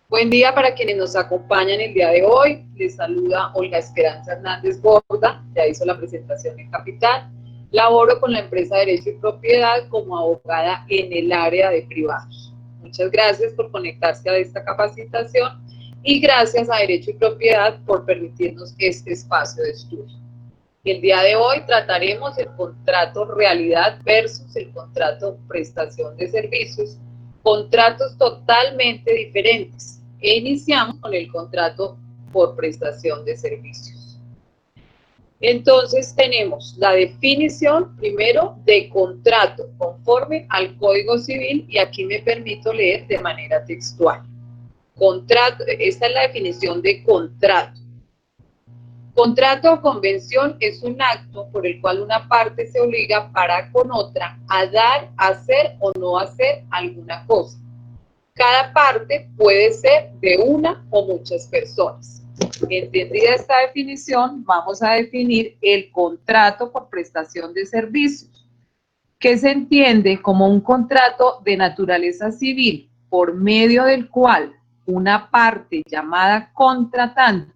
Buen día para quienes nos acompañan el día de hoy. Les saluda Olga Esperanza Hernández Borda, ya hizo la presentación en Capital. Laboro con la empresa Derecho y Propiedad como abogada en el área de privados. Muchas gracias por conectarse a esta capacitación y gracias a Derecho y Propiedad por permitirnos este espacio de estudio. El día de hoy trataremos el contrato realidad versus el contrato prestación de servicios, contratos totalmente diferentes. Iniciamos con el contrato por prestación de servicios. Entonces tenemos la definición primero de contrato conforme al Código Civil y aquí me permito leer de manera textual. Contrato, esta es la definición de contrato. Contrato o convención es un acto por el cual una parte se obliga para con otra a dar, hacer o no hacer alguna cosa. Cada parte puede ser de una o muchas personas. Entendida esta definición, vamos a definir el contrato por prestación de servicios, que se entiende como un contrato de naturaleza civil por medio del cual una parte llamada contratante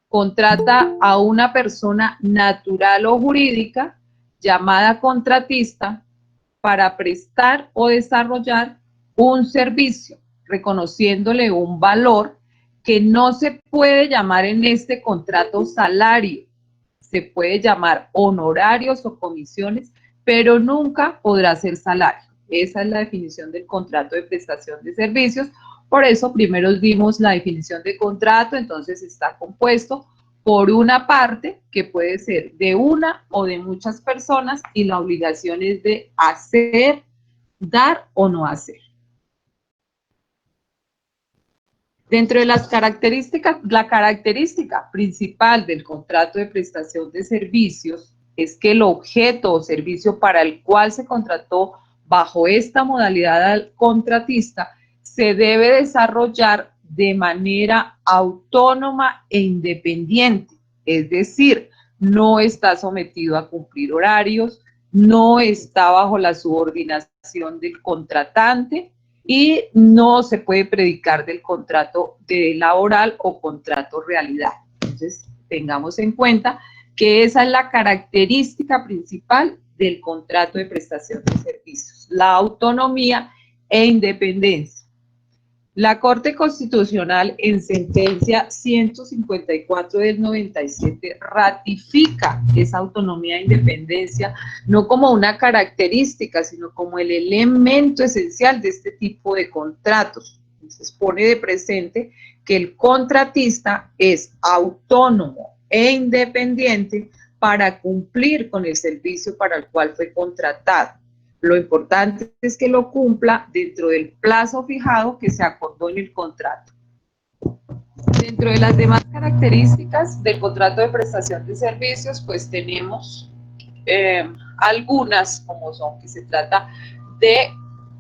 contrata a una persona natural o jurídica llamada contratista para prestar o desarrollar un servicio, reconociéndole un valor que no se puede llamar en este contrato salario, se puede llamar honorarios o comisiones, pero nunca podrá ser salario. Esa es la definición del contrato de prestación de servicios. Por eso primero dimos la definición de contrato, entonces está compuesto por una parte que puede ser de una o de muchas personas y la obligación es de hacer, dar o no hacer. Dentro de las características, la característica principal del contrato de prestación de servicios es que el objeto o servicio para el cual se contrató bajo esta modalidad al contratista se debe desarrollar de manera autónoma e independiente, es decir, no está sometido a cumplir horarios, no está bajo la subordinación del contratante, y no se puede predicar del contrato laboral o contrato realidad. Entonces, tengamos en cuenta que esa es la característica principal del contrato de prestación de servicios, la autonomía e independencia. La Corte Constitucional en sentencia 154 del 97 ratifica esa autonomía e independencia no como una característica, sino como el elemento esencial de este tipo de contratos. Entonces pone de presente que el contratista es autónomo e independiente para cumplir con el servicio para el cual fue contratado. Lo importante es que lo cumpla dentro del plazo fijado que se acordó en el contrato. Dentro de las demás características del contrato de prestación de servicios, pues tenemos algunas, como son que se trata de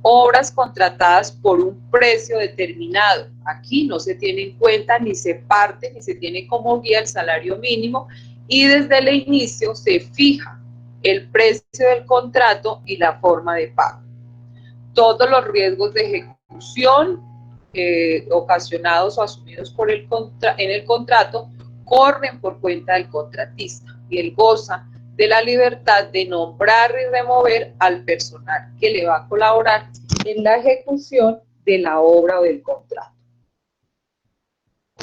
obras contratadas por un precio determinado. Aquí no se tiene en cuenta ni se parte ni se tiene como guía el salario mínimo y desde el inicio se fija el precio del contrato y la forma de pago. Todos los riesgos de ejecución ocasionados o asumidos por en el contrato corren por cuenta del contratista y él goza de la libertad de nombrar y remover al personal que le va a colaborar en la ejecución de la obra o del contrato.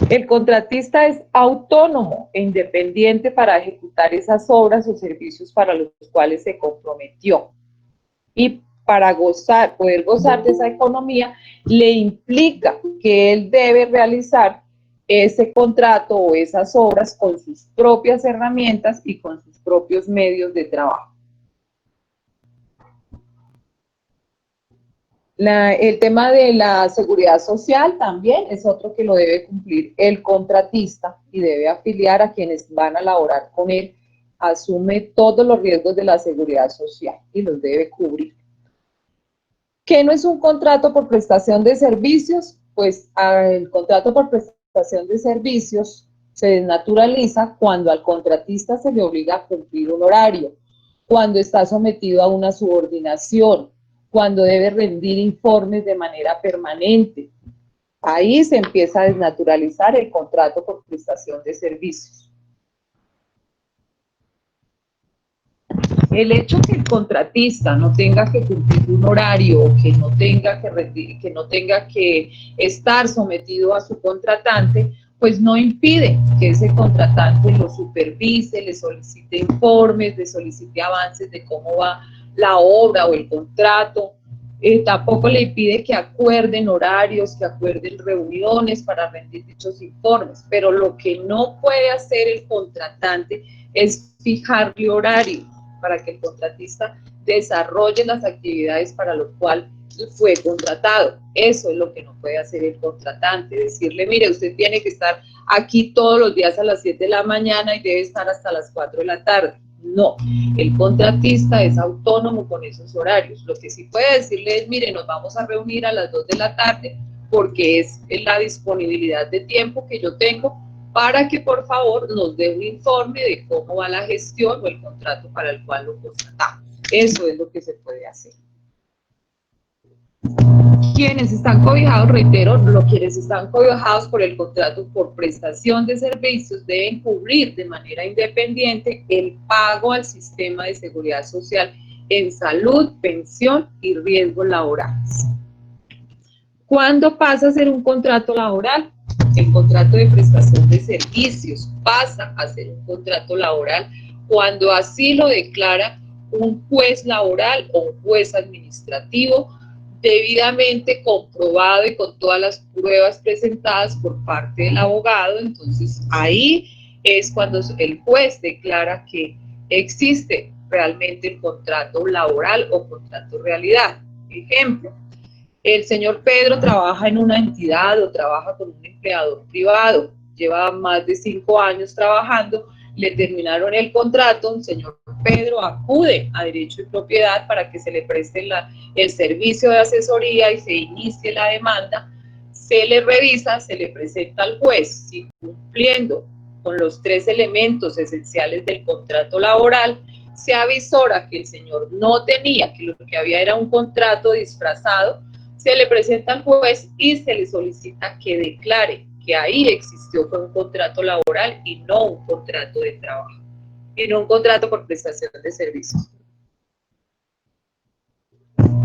El contratista es autónomo e independiente para ejecutar esas obras o servicios para los cuales se comprometió. Y para poder gozar de esa economía, le implica que él debe realizar ese contrato o esas obras con sus propias herramientas y con sus propios medios de trabajo. El tema de la seguridad social también es otro que lo debe cumplir el contratista y debe afiliar a quienes van a laborar con él. Asume todos los riesgos de la seguridad social y los debe cubrir. ¿Qué no es un contrato por prestación de servicios? Pues el contrato por prestación de servicios se desnaturaliza cuando al contratista se le obliga a cumplir un horario, cuando está sometido a una subordinación, cuando debe rendir informes de manera permanente, Ahí se empieza a desnaturalizar el contrato por prestación de servicios. El hecho que el contratista no tenga que cumplir un horario, que no tenga que estar sometido a su contratante, pues no impide que ese contratante lo supervise, le solicite informes, le solicite avances de cómo va la obra o el contrato. Tampoco le impide que acuerden horarios, que acuerden reuniones para rendir dichos informes, pero lo que no puede hacer el contratante es fijarle horario para que el contratista desarrolle las actividades para lo cual fue contratado. Eso es lo que no puede hacer el contratante, decirle, mire, usted tiene que estar aquí todos los días a las 7 de la mañana y debe estar hasta las 4 de la tarde. No, el contratista es autónomo con esos horarios. Lo que sí puede decirle es, mire, nos vamos a reunir a las 2 de la tarde porque es la disponibilidad de tiempo que yo tengo para que por favor nos dé un informe de cómo va la gestión o el contrato para el cual lo contratamos. Eso es lo que se puede hacer. Quienes están cobijados, reitero, quienes están cobijados por el contrato por prestación de servicios deben cubrir de manera independiente el pago al sistema de seguridad social en salud, pensión y riesgos laborales. ¿Cuándo pasa a ser un contrato laboral? El contrato de prestación de servicios pasa a ser un contrato laboral cuando así lo declara un juez laboral o un juez administrativo debidamente comprobado y con todas las pruebas presentadas por parte del abogado. Entonces ahí es cuando el juez declara que existe realmente el contrato laboral o contrato realidad. Ejemplo, el señor Pedro trabaja en una entidad o trabaja con un empleador privado, lleva más de 5 años trabajando, le terminaron el contrato, el señor Pedro acude a Derecho y Propiedad para que se le preste el servicio de asesoría y se inicie la demanda, se le revisa, se le presenta al juez, si cumpliendo con los 3 elementos esenciales del contrato laboral, se avisora que el señor no tenía, que lo que había era un contrato disfrazado, se le presenta al juez y se le solicita que declare que ahí existió un contrato laboral y no un contrato de trabajo, y no un contrato por prestación de servicios.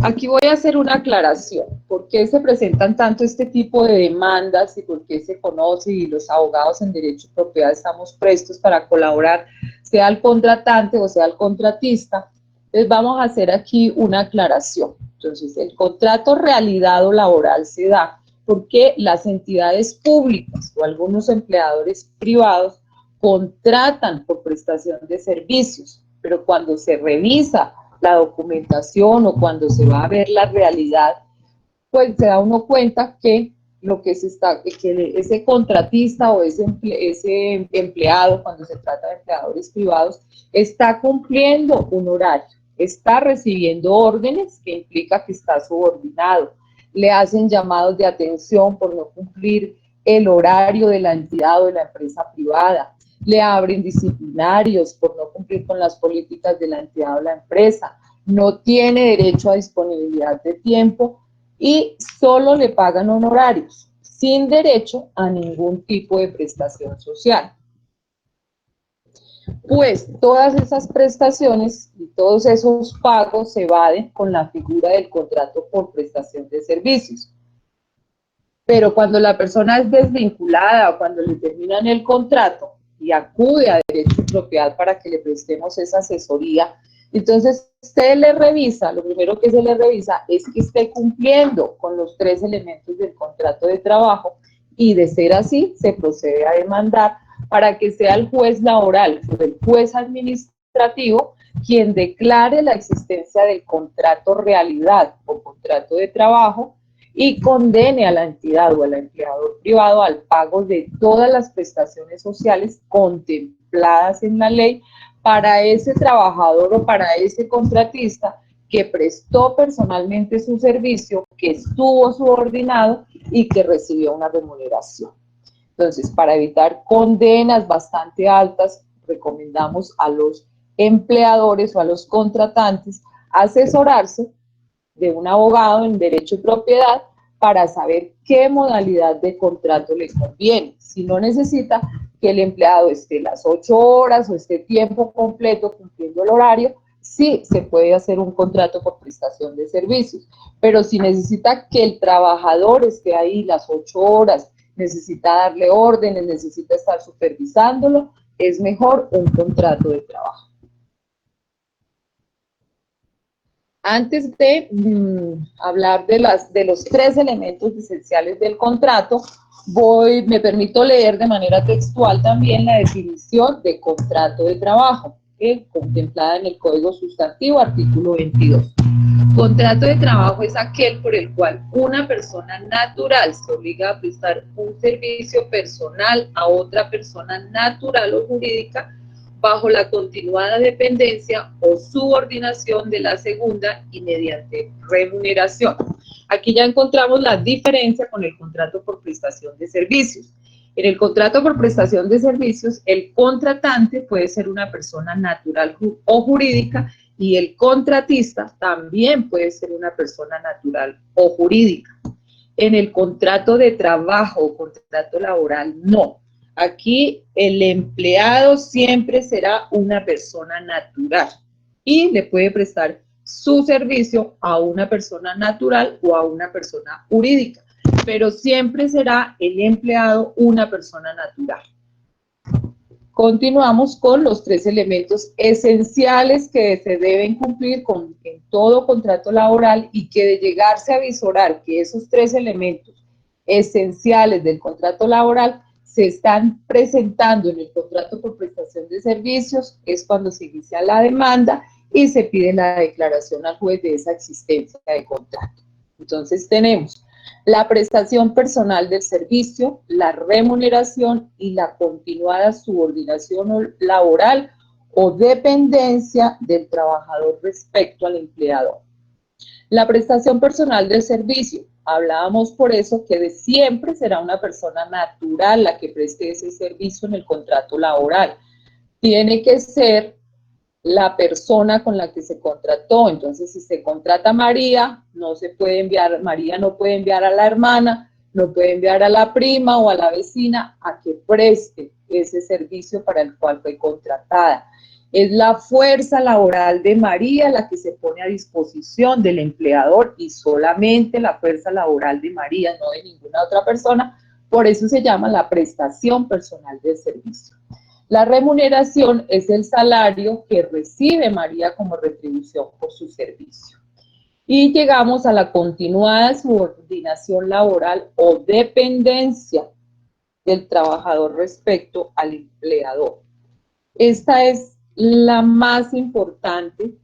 Aquí voy a hacer una aclaración. ¿Por qué se presentan tanto este tipo de demandas y por qué se conoce y los abogados en derecho y propiedad estamos prestos para colaborar, sea el contratante o sea el contratista? Entonces vamos a hacer aquí una aclaración. Entonces el contrato realidad o laboral se da porque las entidades públicas o algunos empleadores privados contratan por prestación de servicios, pero cuando se revisa la documentación o cuando se va a ver la realidad, pues se da uno cuenta que lo que que ese contratista o ese empleado, cuando se trata de empleadores privados, está cumpliendo un horario, está recibiendo órdenes, que implica que está subordinado, le hacen llamados de atención por no cumplir el horario de la entidad o de la empresa privada, le abren disciplinarios por no cumplir con las políticas de la entidad o la empresa, no tiene derecho a disponibilidad de tiempo y solo le pagan honorarios, sin derecho a ningún tipo de prestación social. Pues todas esas prestaciones y todos esos pagos se evaden con la figura del contrato por prestación de servicios. Pero cuando la persona es desvinculada o cuando le terminan el contrato y acude a Derecho y Propiedad para que le prestemos esa asesoría, entonces se le revisa, lo primero que se le revisa es que esté cumpliendo con los 3 elementos del contrato de trabajo y de ser así, se procede a demandar para que sea el juez laboral o el juez administrativo quien declare la existencia del contrato realidad o contrato de trabajo y condene a la entidad o al empleador privado al pago de todas las prestaciones sociales contempladas en la ley para ese trabajador o para ese contratista que prestó personalmente su servicio, que estuvo subordinado y que recibió una remuneración. Entonces, para evitar condenas bastante altas, recomendamos a los empleadores o a los contratantes asesorarse de un abogado en derecho y propiedad para saber qué modalidad de contrato le conviene. Si no necesita que el empleado esté las 8 horas o esté tiempo completo cumpliendo el horario, sí se puede hacer un contrato por prestación de servicios. Pero si necesita que el trabajador esté ahí las 8 horas, necesita darle órdenes, necesita estar supervisándolo, es mejor un contrato de trabajo. Antes de hablar de los 3 elementos esenciales del contrato, me permito leer de manera textual también la definición de contrato de trabajo, contemplada en el Código Sustantivo, artículo 22. Contrato de trabajo es aquel por el cual una persona natural se obliga a prestar un servicio personal a otra persona natural o jurídica bajo la continuada dependencia o subordinación de la segunda y mediante remuneración. Aquí ya encontramos la diferencia con el contrato por prestación de servicios. En el contrato por prestación de servicios, el contratante puede ser una persona natural o jurídica y el contratista también puede ser una persona natural o jurídica. En el contrato de trabajo o contrato laboral, no. Aquí el empleado siempre será una persona natural y le puede prestar su servicio a una persona natural o a una persona jurídica, pero siempre será el empleado una persona natural. Continuamos con los 3 elementos esenciales que se deben cumplir en todo contrato laboral y que de llegarse a visorar que esos 3 elementos esenciales del contrato laboral se están presentando en el contrato por prestación de servicios, es cuando se inicia la demanda y se pide la declaración al juez de esa existencia de contrato. Entonces tenemos la prestación personal del servicio, la remuneración y la continuada subordinación laboral o dependencia del trabajador respecto al empleador. La prestación personal del servicio, hablábamos por eso que de siempre será una persona natural la que preste ese servicio en el contrato laboral. Tiene que ser la persona con la que se contrató. Entonces, si se contrata a María, no se puede enviar, María no puede enviar a la hermana, no puede enviar a la prima o a la vecina a que preste ese servicio para el cual fue contratada. Es la fuerza laboral de María la que se pone a disposición del empleador y solamente la fuerza laboral de María, no de ninguna otra persona. Por eso se llama la prestación personal del servicio. La remuneración es el salario que recibe María como retribución por su servicio. Y llegamos a la continuada subordinación laboral o dependencia del trabajador respecto al empleador. Esta es la más importante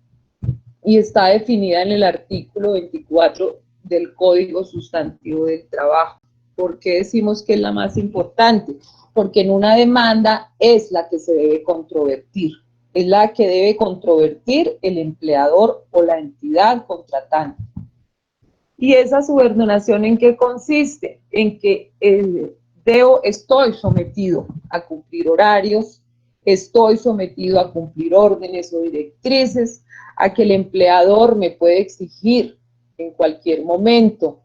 y está definida en el artículo 24 del Código Sustantivo del Trabajo. ¿Por qué decimos que es la más importante? Porque en una demanda es la que se debe controvertir, es la que debe controvertir el empleador o la entidad contratante. ¿Y esa subordinación en qué consiste? En que estoy sometido a cumplir horarios, estoy sometido a cumplir órdenes o directrices, a que el empleador me puede exigir en cualquier momento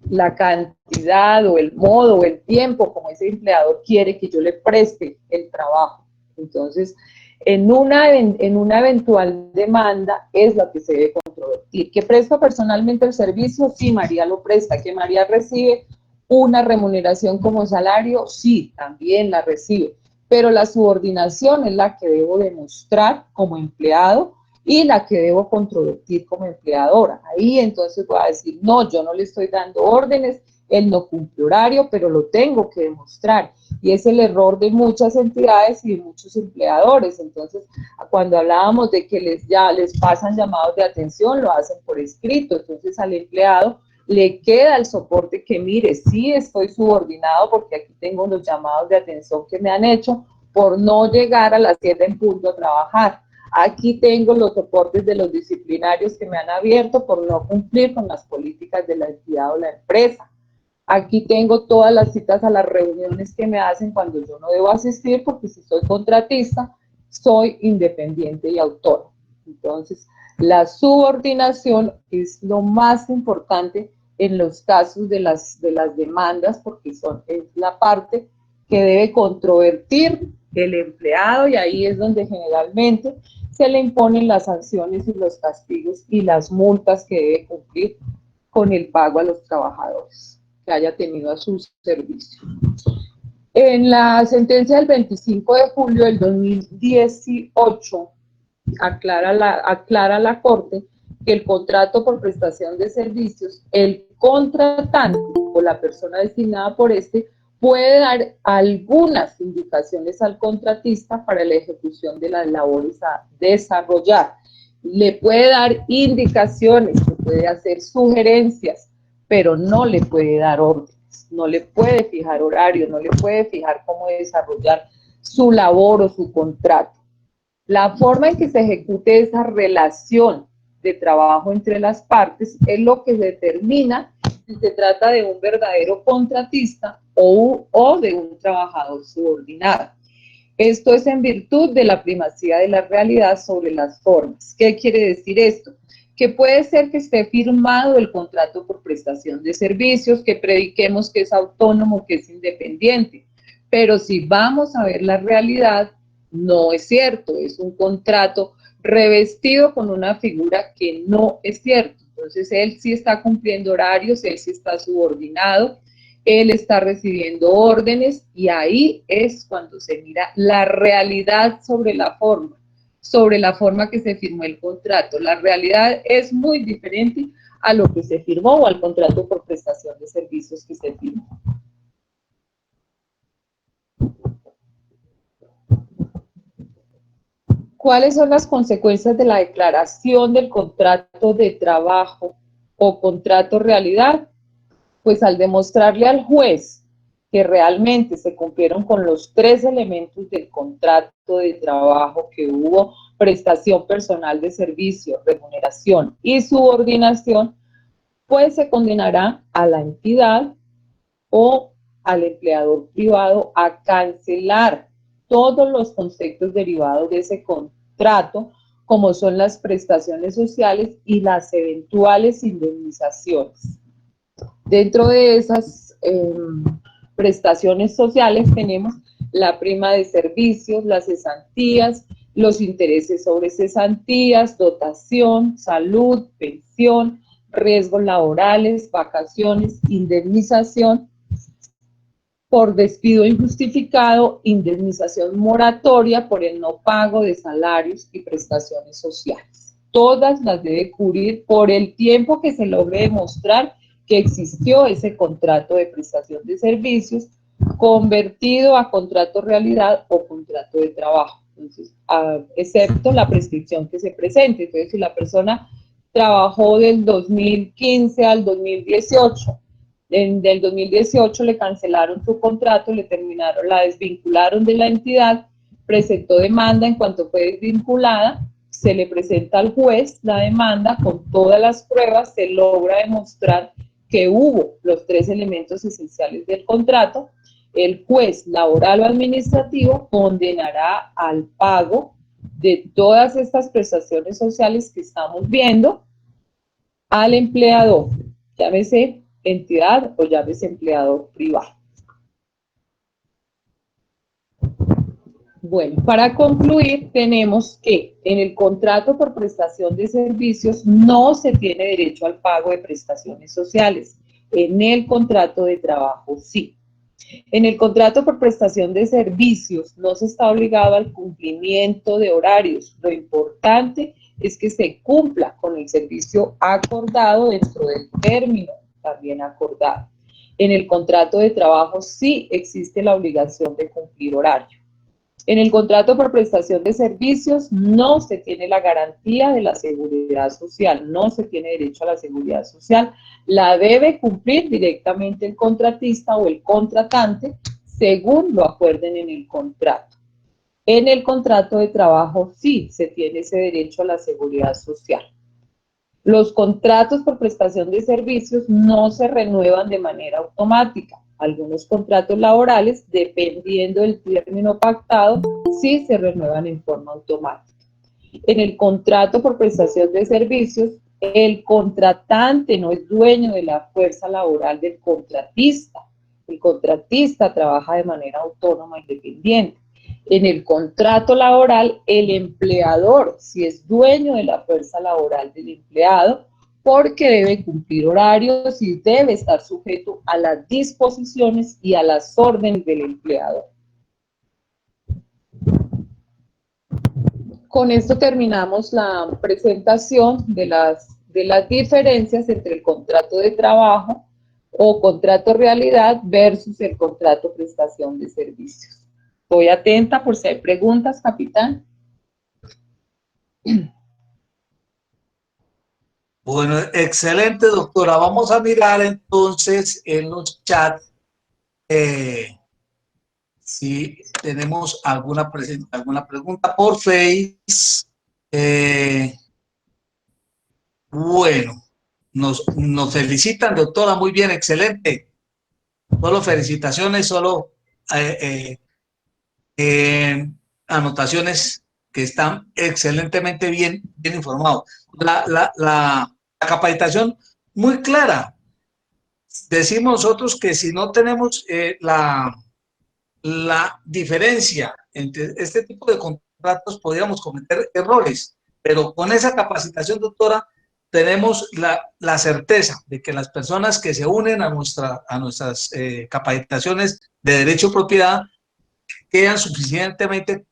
la cantidad o el modo o el tiempo como ese empleador quiere que yo le preste el trabajo. Entonces, en una eventual demanda es lo que se debe controvertir. ¿Que presto personalmente el servicio? Sí, María lo presta. ¿Que María recibe una remuneración como salario? Sí, también la recibe. Pero la subordinación es la que debo demostrar como empleado y la que debo controvertir como empleadora. Ahí entonces voy a decir, no, yo no le estoy dando órdenes, él no cumple horario, pero lo tengo que demostrar. Y es el error de muchas entidades y de muchos empleadores. Entonces, cuando hablábamos de que les pasan llamados de atención, lo hacen por escrito. Entonces, al empleado le queda el soporte que, mire, sí estoy subordinado porque aquí tengo los llamados de atención que me han hecho por no llegar a las 7 en punto a trabajar. Aquí tengo los soportes de los disciplinarios que me han abierto por no cumplir con las políticas de la entidad o la empresa. Aquí tengo todas las citas a las reuniones que me hacen cuando yo no debo asistir porque si soy contratista, soy independiente y autónomo. Entonces, la subordinación es lo más importante en los casos de las demandas, porque es la parte que debe controvertir el empleado, y ahí es donde generalmente se le imponen las sanciones y los castigos y las multas que debe cumplir con el pago a los trabajadores que haya tenido a su servicio. En la sentencia del 25 de julio del 2018, aclara la Corte que el contrato por prestación de servicios, el contratante o la persona designada por este puede dar algunas indicaciones al contratista para la ejecución de las labores a desarrollar. Le puede dar indicaciones, le puede hacer sugerencias, pero no le puede dar órdenes, no le puede fijar horario, no le puede fijar cómo desarrollar su labor o su contrato. La forma en que se ejecute esa relación de trabajo entre las partes es lo que determina si se trata de un verdadero contratista o de un trabajador subordinado. Esto es en virtud de la primacía de la realidad sobre las formas. ¿Qué quiere decir esto? Que puede ser que esté firmado el contrato por prestación de servicios, que prediquemos que es autónomo, que es independiente, pero si vamos a ver la realidad, no es cierto, es un contrato revestido con una figura que no es cierto. Entonces, él sí está cumpliendo horarios, él sí está subordinado, él está recibiendo órdenes, y ahí es cuando se mira la realidad sobre la forma que se firmó el contrato. La realidad es muy diferente a lo que se firmó o al contrato por prestación de servicios que se firmó. ¿Cuáles son las consecuencias de la declaración del contrato de trabajo o contrato realidad? Pues al demostrarle al juez que realmente se cumplieron con los 3 elementos del contrato de trabajo, que hubo prestación personal de servicio, remuneración y subordinación, pues se condenará a la entidad o al empleador privado a cancelar todos los conceptos derivados de ese contrato, como son las prestaciones sociales y las eventuales indemnizaciones. Dentro de esas prestaciones sociales tenemos la prima de servicios, las cesantías, los intereses sobre cesantías, dotación, salud, pensión, riesgos laborales, vacaciones, indemnización por despido injustificado, indemnización moratoria por el no pago de salarios y prestaciones sociales. Todas las debe cubrir por el tiempo que se logre demostrar que existió ese contrato de prestación de servicios convertido a contrato realidad o contrato de trabajo. Entonces, excepto la prescripción que se presente. Entonces, si la persona trabajó del 2015 al 2018, del 2018 le cancelaron su contrato, la desvincularon de la entidad, presentó demanda. En cuanto fue desvinculada, se le presenta al juez la demanda con todas las pruebas, se logra demostrar que hubo los 3 elementos esenciales del contrato. El juez laboral o administrativo condenará al pago de todas estas prestaciones sociales que estamos viendo al empleador, llámese entidad o llámese empleador privado. Bueno, para concluir, tenemos que en el contrato por prestación de servicios no se tiene derecho al pago de prestaciones sociales. En el contrato de trabajo sí. En el contrato por prestación de servicios no se está obligado al cumplimiento de horarios. Lo importante es que se cumpla con el servicio acordado dentro del término también acordado. En el contrato de trabajo sí existe la obligación de cumplir horario. En el contrato por prestación de servicios no se tiene la garantía de la seguridad social, no se tiene derecho a la seguridad social, la debe cumplir directamente el contratista o el contratante según lo acuerden en el contrato. En el contrato de trabajo sí se tiene ese derecho a la seguridad social. Los contratos por prestación de servicios no se renuevan de manera automática. Algunos contratos laborales, dependiendo del término pactado, sí se renuevan en forma automática. En el contrato por prestación de servicios, El contratante no es dueño de la fuerza laboral del contratista. El contratista trabaja de manera autónoma e independiente. En el contrato laboral, el empleador sí es dueño de la fuerza laboral del empleado, porque debe cumplir horarios y debe estar sujeto a las disposiciones y a las órdenes del empleador. Con esto terminamos la presentación de las diferencias entre el contrato de trabajo o contrato realidad versus el contrato prestación de servicios. Estoy atenta por si hay preguntas, capitán. Bueno, excelente, doctora. Vamos a mirar entonces en los chats si tenemos alguna pregunta por Face. Bueno, nos felicitan, doctora, muy bien, excelente. Solo felicitaciones, solo eh, anotaciones que están excelentemente bien informados. La capacitación muy clara. Decimos nosotros que si no tenemos la diferencia entre este tipo de contratos, podríamos cometer errores, pero con esa capacitación, doctora, tenemos la certeza de que las personas que se unen a nuestras capacitaciones de derecho de propiedad quedan suficientemente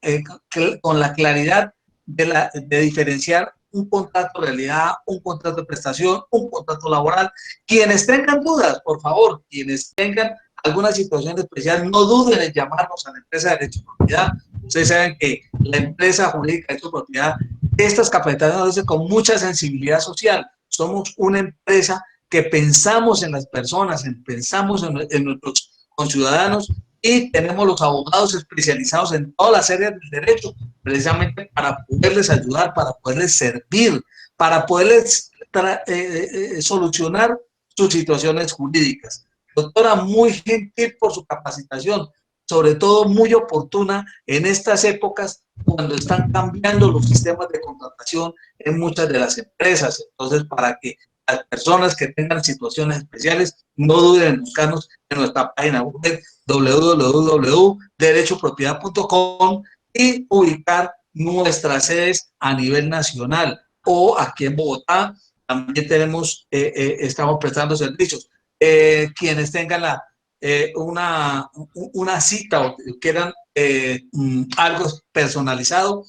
con la claridad de diferenciar un contrato de realidad, un contrato de prestación, un contrato laboral. Quienes tengan dudas, por favor, quienes tengan alguna situación especial, no duden en llamarnos a la empresa de derecho de propiedad. Ustedes saben que la empresa jurídica de derecho de propiedad, estas capacitaciones las hace con mucha sensibilidad social. Somos una empresa que pensamos en las personas, pensamos en nuestros conciudadanos, y tenemos los abogados especializados en todas las áreas del derecho, precisamente para poderles ayudar, para poderles servir, para poderles solucionar sus situaciones jurídicas. Doctora, muy gentil por su capacitación, sobre todo muy oportuna en estas épocas cuando están cambiando los sistemas de contratación en muchas de las empresas. Entonces, para que las personas que tengan situaciones especiales no duden en buscarnos en nuestra página web www.derechopropiedad.com y ubicar nuestras sedes a nivel nacional o aquí en Bogotá también tenemos, estamos prestando servicios. Quienes tengan una cita o quieran algo personalizado,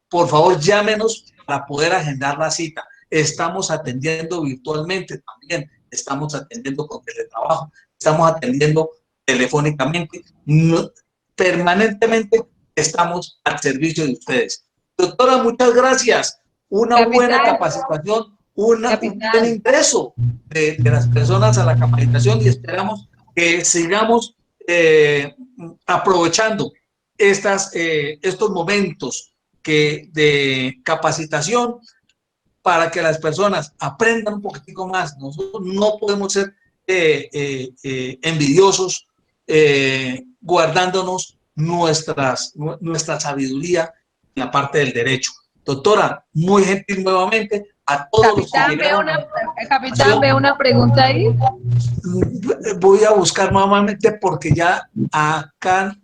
por favor llámenos para poder agendar la cita. Estamos atendiendo virtualmente también, estamos atendiendo con teletrabajo, estamos atendiendo telefónicamente, permanentemente estamos al servicio de ustedes. Doctora, muchas gracias. Una buena capacitación, un buen ingreso de las personas a la capacitación y esperamos que sigamos aprovechando estos momentos de capacitación para que las personas aprendan un poquitico más. Nosotros no podemos ser envidiosos, guardándonos nuestra sabiduría en la parte del derecho. Doctora, muy gentil nuevamente a todos los que llegaron. Capitán, veo una pregunta ahí. Voy a buscar nuevamente porque ya acá...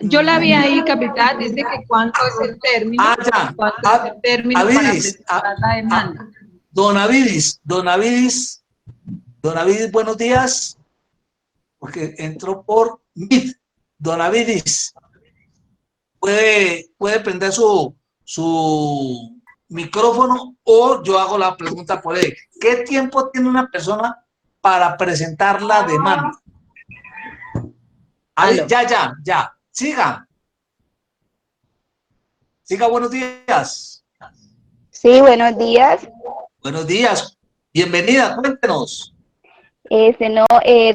Yo la vi ahí, capitán, dice que cuánto es el término. Ya. ¿Cuánto es el término para presentar la demanda? Don Avidis, buenos días, porque entró por Meet. Don Avidis, puede prender su micrófono o yo hago la pregunta por él. ¿Qué tiempo tiene una persona para presentar la demanda? Ya. Siga, buenos días. Sí, buenos días. Buenos días, bienvenida, cuéntenos.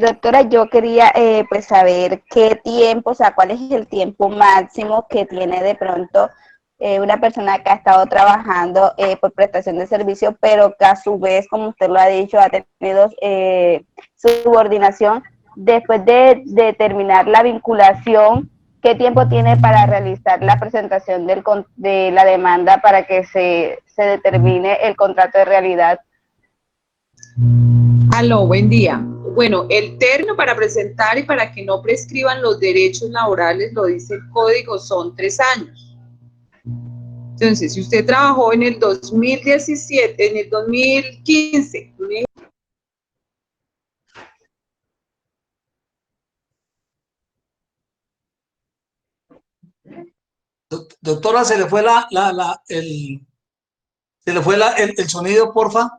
Doctora, yo quería pues saber qué tiempo, o sea, cuál es el tiempo máximo que tiene de pronto una persona que ha estado trabajando por prestación de servicio, pero que a su vez, como usted lo ha dicho, ha tenido subordinación después de terminar la vinculación ¿Qué tiempo tiene para realizar la presentación de la demanda para que se determine el contrato de realidad? Aló, buen día. Bueno, el término para presentar y para que no prescriban los derechos laborales, lo dice el código, son 3 años. Entonces, si usted trabajó en el 2017, en el 2015, Doctora, se le fue el sonido, porfa.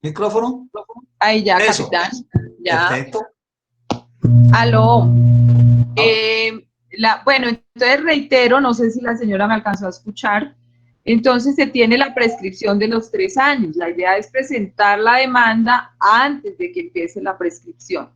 Micrófono. ahí ya, Eso. capitán, ya. Perfecto. Aló. Bueno, entonces reitero, no sé si la señora me alcanzó a escuchar. Entonces se tiene la prescripción de los 3 años. La idea es presentar la demanda antes de que empiece la prescripción.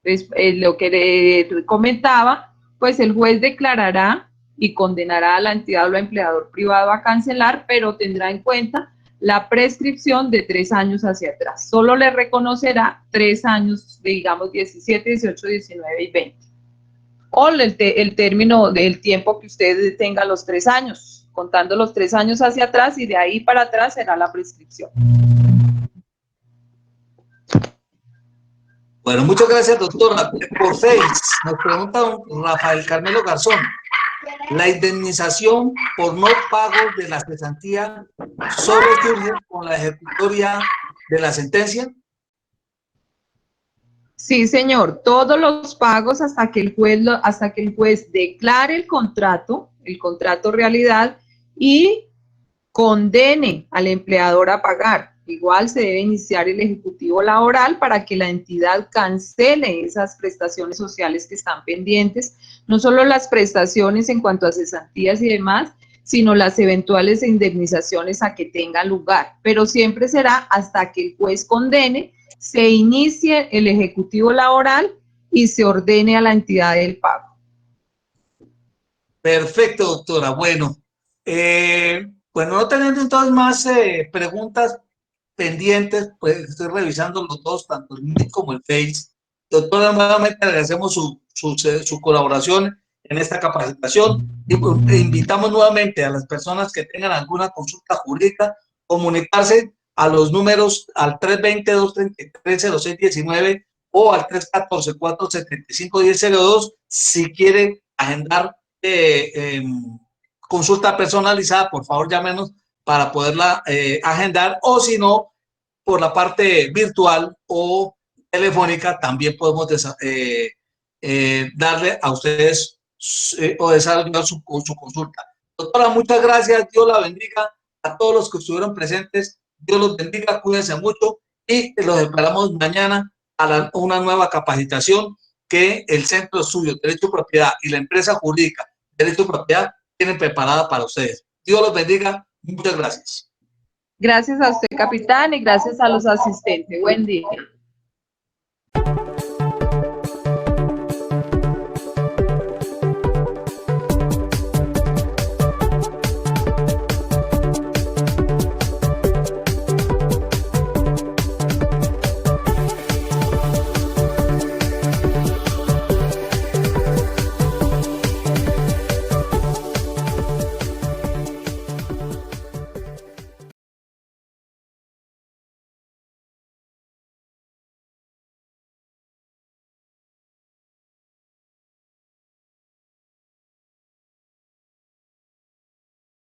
Entonces, lo que le comentaba, pues el juez declarará y condenará a la entidad o al empleador privado a cancelar, pero tendrá en cuenta la prescripción de 3 años hacia atrás. Solo le reconocerá 3 años, digamos 17, 18, 19 y 20. O el término del tiempo que usted tenga los 3 años, contando los 3 años hacia atrás y de ahí para atrás será la prescripción. Bueno, muchas gracias, doctora. Por 6, nos pregunta Rafael Carmelo Garzón. La indemnización por no pago de la cesantía solo surge con la ejecutoria de la sentencia. Sí, señor. Todos los pagos hasta que el juez declare el contrato realidad y condene al empleador a pagar. Igual se debe iniciar el ejecutivo laboral para que la entidad cancele esas prestaciones sociales que están pendientes, no solo las prestaciones en cuanto a cesantías y demás, sino las eventuales indemnizaciones a que tengan lugar. Pero siempre será hasta que el juez condene, se inicie el ejecutivo laboral y se ordene a la entidad el pago. Perfecto, doctora. Bueno, no teniendo entonces más preguntas pendientes, pues estoy revisando los dos, tanto el MIT como el Face. Doctora, nuevamente agradecemos su colaboración en esta capacitación y invitamos nuevamente a las personas que tengan alguna consulta jurídica comunicarse a los números al 320-233-0619 o al 314-475-1002 si quiere agendar consulta personalizada. Por favor, llámenos para poderla agendar, o si no, por la parte virtual o telefónica también podemos darle a ustedes o desarrollar su consulta. Doctora, muchas gracias. Dios la bendiga a todos los que estuvieron presentes. Dios los bendiga, cuídense mucho y los esperamos mañana a una nueva capacitación que el Centro de Estudios Derecho de Propiedad y la empresa jurídica Derecho de Propiedad tienen preparada para ustedes. Dios los bendiga. Muchas gracias. Gracias a usted, capitán, y gracias a los asistentes. Buen día.